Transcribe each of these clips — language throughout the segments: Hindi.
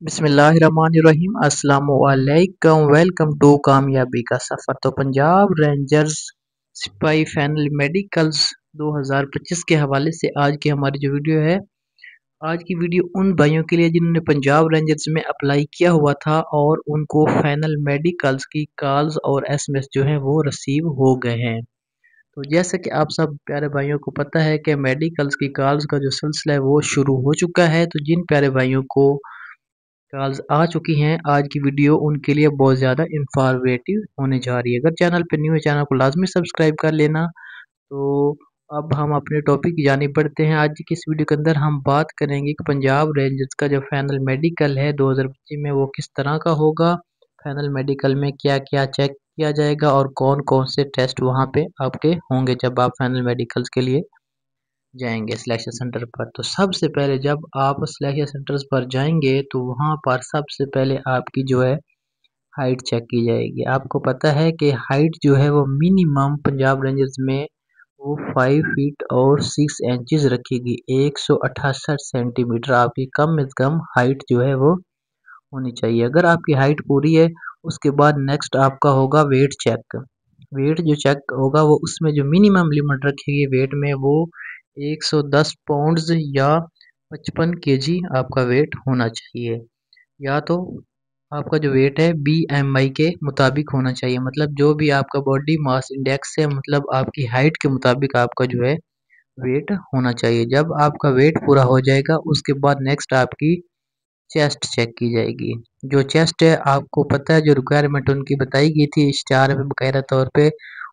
बिस्मिल्लाहिर्रहमानिर्रहीम अस्सलामुअलैकुम। वेलकम टू कामयाबी का सफ़र। तो पंजाब रेंजर्स सिपाही फाइनल मेडिकल्स 2025 के हवाले से आज की हमारी जो वीडियो है, आज की वीडियो उन भाइयों के लिए जिन्होंने पंजाब रेंजर्स में अप्लाई किया हुआ था और उनको फाइनल मेडिकल्स की कॉल्स और एसएमएस जो है वो रिसीव हो गए हैं। तो जैसा कि आप सब प्यारे भाइयों को पता है कि मेडिकल्स की कॉल्स का जो सिलसिला है वो शुरू हो चुका है। तो जिन प्यारे भाइयों को कॉल्स आ चुकी हैं, आज की वीडियो उनके लिए बहुत ज़्यादा इंफॉर्मेटिव होने जा रही है। अगर चैनल पर न्यू है, चैनल को लाजमी सब्सक्राइब कर लेना। तो अब हम अपने टॉपिक की जानिब बढ़ते हैं। आज की इस वीडियो के अंदर हम बात करेंगे कि पंजाब रेंजर्स का जो फाइनल मेडिकल है 2025 में वो किस तरह का होगा। फाइनल मेडिकल में क्या क्या चेक किया जाएगा और कौन कौन से टेस्ट वहाँ पे आपके होंगे जब आप फाइनल मेडिकल्स के लिए जाएंगे सिलेक्शन सेंटर पर। तो सबसे पहले जब आप सिलेक्शन सेंटर्स पर जाएंगे तो वहाँ पर सबसे पहले आपकी जो है हाइट चेक की जाएगी। आपको पता है कि हाइट जो है वो मिनिमम पंजाब रेंजर्स में वो 5 फीट और 6 इंचेस रखेगी। 168 सेंटीमीटर आपकी कम से कम हाइट जो है वो होनी चाहिए। अगर आपकी हाइट पूरी है, उसके बाद नेक्स्ट आपका होगा वेट चेक। वेट जो चेक होगा वो उसमें जो मिनिमम लिमिट रखेगी वेट में वो 110 पाउंड्स या 55 केजी आपका वेट होना चाहिए। या तो आपका जो वेट है बीएमआई के मुताबिक होना चाहिए, मतलब जो भी आपका बॉडी मास इंडेक्स है, मतलब आपकी हाइट के मुताबिक आपका जो है वेट होना चाहिए। जब आपका वेट पूरा हो जाएगा उसके बाद नेक्स्ट आपकी चेस्ट चेक की जाएगी। जो चेस्ट है आपको पता है जो रिक्वायरमेंट उनकी बताई गई थी इश्तिहार में बकायदा तौर पे,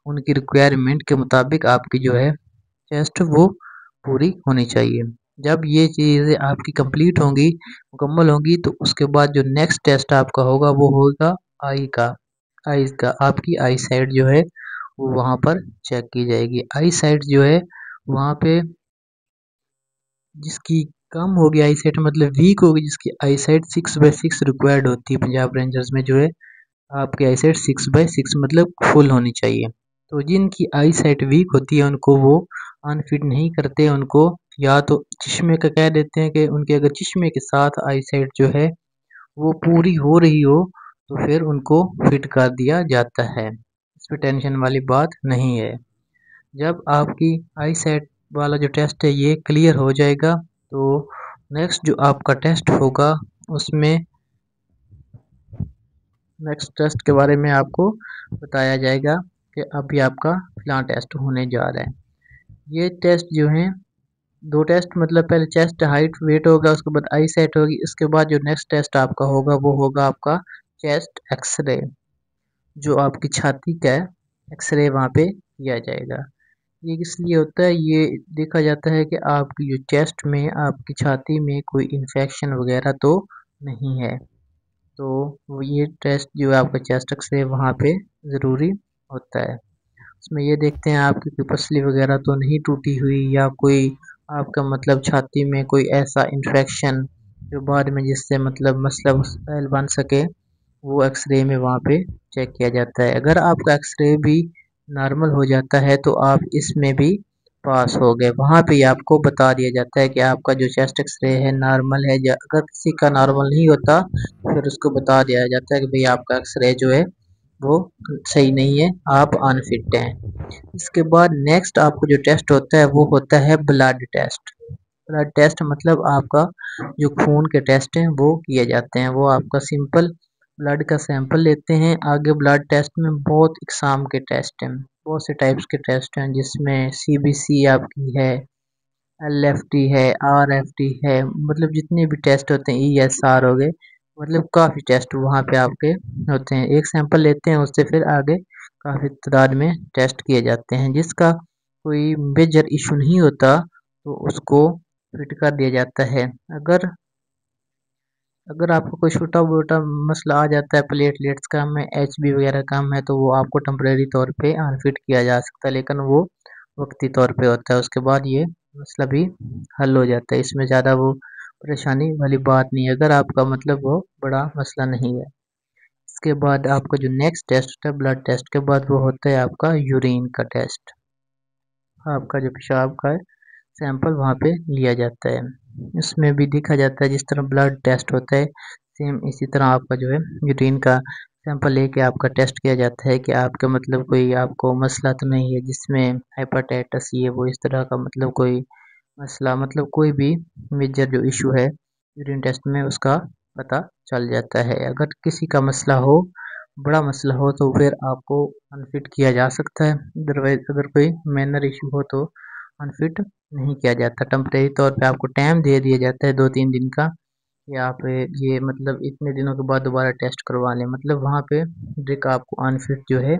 उनकी रिक्वायरमेंट के मुताबिक आपकी जो है चेस्ट वो पूरी होनी चाहिए। जब ये चीज़ें आपकी कंप्लीट होंगी, मुकम्मल होंगी, तो उसके बाद जो नेक्स्ट टेस्ट आपका होगा वो होगा आई का। आईज का आपकी आई साइड जो है वो वहाँ पर चेक की जाएगी। आई साइड जो है वहाँ पे जिसकी कम होगी आई साइट मतलब वीक होगी, जिसकी आई साइट 6/6 रिक्वायर्ड होती है पंजाब रेंजर्स में जो है आपकी आई साइट 6/6 मतलब फुल होनी चाहिए। तो जिनकी आई साइट वीक होती है उनको वो अनफिट नहीं करते, उनको या तो चश्मे का कह देते हैं कि उनके अगर चश्मे के साथ आई साइट जो है वो पूरी हो रही हो तो फिर उनको फिट कर दिया जाता है। इस पे टेंशन वाली बात नहीं है। जब आपकी आई सेट वाला जो टेस्ट है ये क्लियर हो जाएगा तो नेक्स्ट जो आपका टेस्ट होगा उसमें नेक्स्ट टेस्ट के बारे में आपको बताया जाएगा कि अभी आपका फिलहाल टेस्ट होने जा रहा है। ये टेस्ट जो है दो टेस्ट, मतलब पहले चेस्ट हाइट वेट होगा, उसके बाद आई सेट होगी, इसके बाद जो नेक्स्ट टेस्ट आपका होगा वो होगा आपका चेस्ट एक्सरे। जो आपकी छाती का है एक्सरे वहाँ पे किया जाएगा। ये किस लिए होता है, ये देखा जाता है कि आपकी जो चेस्ट में आपकी छाती में कोई इन्फेक्शन वगैरह तो नहीं है। तो वो ये टेस्ट जो है आपका चेस्ट एक्सरे वहाँ पे ज़रूरी होता है। उसमें ये देखते हैं आपकी कोई पसली वगैरह तो नहीं टूटी हुई या कोई आपका मतलब छाती में कोई ऐसा इन्फेक्शन जो बाद में जिससे मतलब मसला मुस्तैल बन सके, वो एक्सरे में वहाँ पे चेक किया जाता है। अगर आपका एक्सरे भी नॉर्मल हो जाता है तो आप इसमें भी पास हो गए। वहाँ पे आपको बता दिया जाता है कि आपका जो चेस्ट एक्सरे है नॉर्मल है, या अगर किसी का नॉर्मल नहीं होता फिर उसको बता दिया जाता है कि भाई आपका एक्सरे जो है वो सही नहीं है, आप अनफिट हैं। इसके बाद नेक्स्ट आपको जो टेस्ट होता है वो होता है ब्लड टेस्ट। ब्लड टेस्ट मतलब आपका जो खून के टेस्ट हैं वो किए जाते हैं। वो आपका सिंपल ब्लड का सैंपल लेते हैं। आगे ब्लड टेस्ट में बहुत इकसाम के टेस्ट हैं, बहुत से टाइप्स के टेस्ट हैं, जिसमें सीबीसी आपकी है, एलएफटी है, आरएफटी है, मतलब जितने भी टेस्ट होते हैं, ईएसआर हो गए, मतलब काफ़ी टेस्ट वहाँ पे आपके होते हैं। एक सैंपल लेते हैं उससे फिर आगे काफ़ी तादाद में टेस्ट किए जाते हैं। जिसका कोई मेजर इशू नहीं होता तो उसको फिट कर दिया जाता है। अगर अगर आपको कोई छोटा मोटा मसला आ जाता है, प्लेटलेट्स कम है, एचबी वगैरह कम है, तो वो आपको टेम्परेरी तौर पे अनफिट किया जा सकता है, लेकिन वो वक्ती तौर पे होता है। उसके बाद ये मसला भी हल हो जाता है, इसमें ज़्यादा वो परेशानी वाली बात नहीं है अगर आपका मतलब वो बड़ा मसला नहीं है। इसके बाद आपका जो नेक्स्ट टेस्ट होता है ब्लड टेस्ट के बाद वो होता है आपका यूरिन का टेस्ट। आपका जो पेशाब का है सैंपल वहाँ पे लिया जाता है। इसमें भी देखा जाता है जिस तरह ब्लड टेस्ट होता है सेम इसी तरह आपका जो है यूरिन का सैंपल लेके आपका टेस्ट किया जाता है कि आपका मतलब कोई आपको मसला तो नहीं है जिसमें हेपेटाइटिस ये वो इस तरह का मतलब कोई मसला मतलब कोई भी मेजर जो इशू है यूरिन टेस्ट में उसका पता चल जाता है। अगर किसी का मसला हो, बड़ा मसला हो, तो फिर आपको अनफिट किया जा सकता है। अदरवाइज अगर कोई माइनर इशू हो तो अनफिट नहीं किया जाता। टेम्परेरी तौर पे आपको टाइम दे दिया जाता है 2-3 दिन का, या पे ये मतलब इतने दिनों के बाद दोबारा टेस्ट करवा लें, मतलब वहाँ पे ड्रिक आपको अनफिट जो है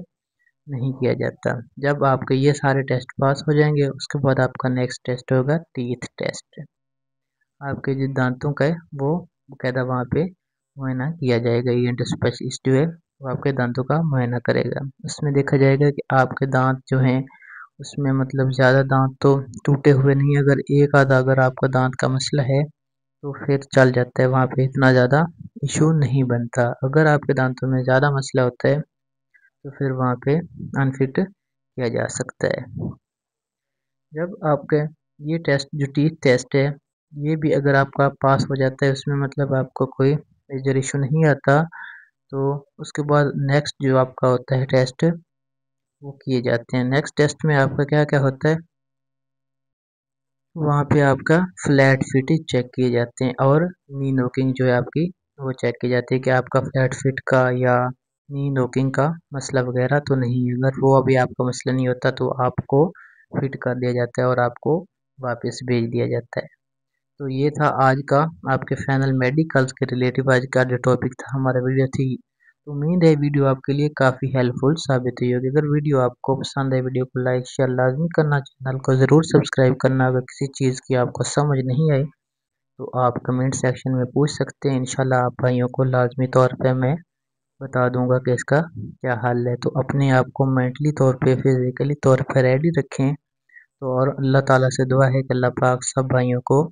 नहीं किया जाता। जब आपके ये सारे टेस्ट पास हो जाएंगे उसके बाद आपका नेक्स्ट टेस्ट होगा टीथ टेस्ट। आपके जो दांतों का है वो बकायदा वहाँ पे मुआयना किया जाएगा। ईएनटी स्पेशलिस्ट जो है वो आपके दांतों का मुआयना करेगा। उसमें देखा जाएगा कि आपके दांत जो हैं उसमें मतलब ज़्यादा दांत तो टूटे हुए नहीं, अगर एक आधा अगर आपका दांत का मसला है तो फिर चल जाता है, वहाँ पे इतना ज़्यादा इशू नहीं बनता। अगर आपके दांतों में ज़्यादा मसला होता है तो फिर वहाँ पे अनफिट किया जा सकता है। जब आपके ये टेस्ट जो टीथ टेस्ट है ये भी अगर आपका पास हो जाता है, उसमें मतलब आपको कोई मेजर इशू नहीं आता, तो उसके बाद नेक्स्ट जो आपका होता है टेस्ट वो किए जाते हैं। नेक्स्ट टेस्ट में आपका क्या क्या होता है, वहाँ पे आपका फ्लैट फिट चेक किए जाते हैं और नी नोकिंग जो है आपकी वो चेक की जाती है कि आपका फ्लैट फिट का या नी नोकिंग का मसला वगैरह तो नहीं है। अगर वो अभी आपका मसला नहीं होता तो आपको फिट कर दिया जाता है और आपको वापस भेज दिया जाता है। तो ये था आज का आपके फाइनल मेडिकल्स के रिलेटिव आज का जो टॉपिक था हमारा वीडियो थी। तो उम्मीद है वीडियो आपके लिए काफ़ी हेल्पफुल साबित हुई होगी। अगर वीडियो आपको पसंद है वीडियो को लाइक शेयर लाजमी करना, चैनल को ज़रूर सब्सक्राइब करना। अगर किसी चीज़ की आपको समझ नहीं आई तो आप कमेंट सेक्शन में पूछ सकते हैं, इंशाल्लाह आप भाइयों को लाजमी तौर पर मैं बता दूंगा कि इसका क्या हल है। तो अपने आप को मेंटली तौर पर फिज़िकली तौर पर रेडी रखें। तो और अल्लाह ताला से दुआ है कि अल्लाह पाक सब भाइयों को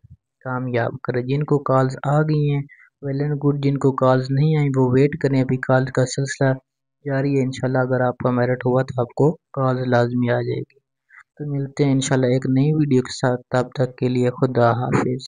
कामयाब करे। जिनको कॉल्स आ गई हैं वेल एंड गुड, जिनको कॉल्स नहीं आई वो वेट करें, अभी कॉल का सिलसिला जारी है। इंशाल्लाह अगर आपका मेरिट हुआ तो आपको कॉल्स लाजमी आ जाएगी। तो मिलते हैं इंशाल्लाह एक नई वीडियो के साथ, तब तक के लिए खुदा हाफिज़।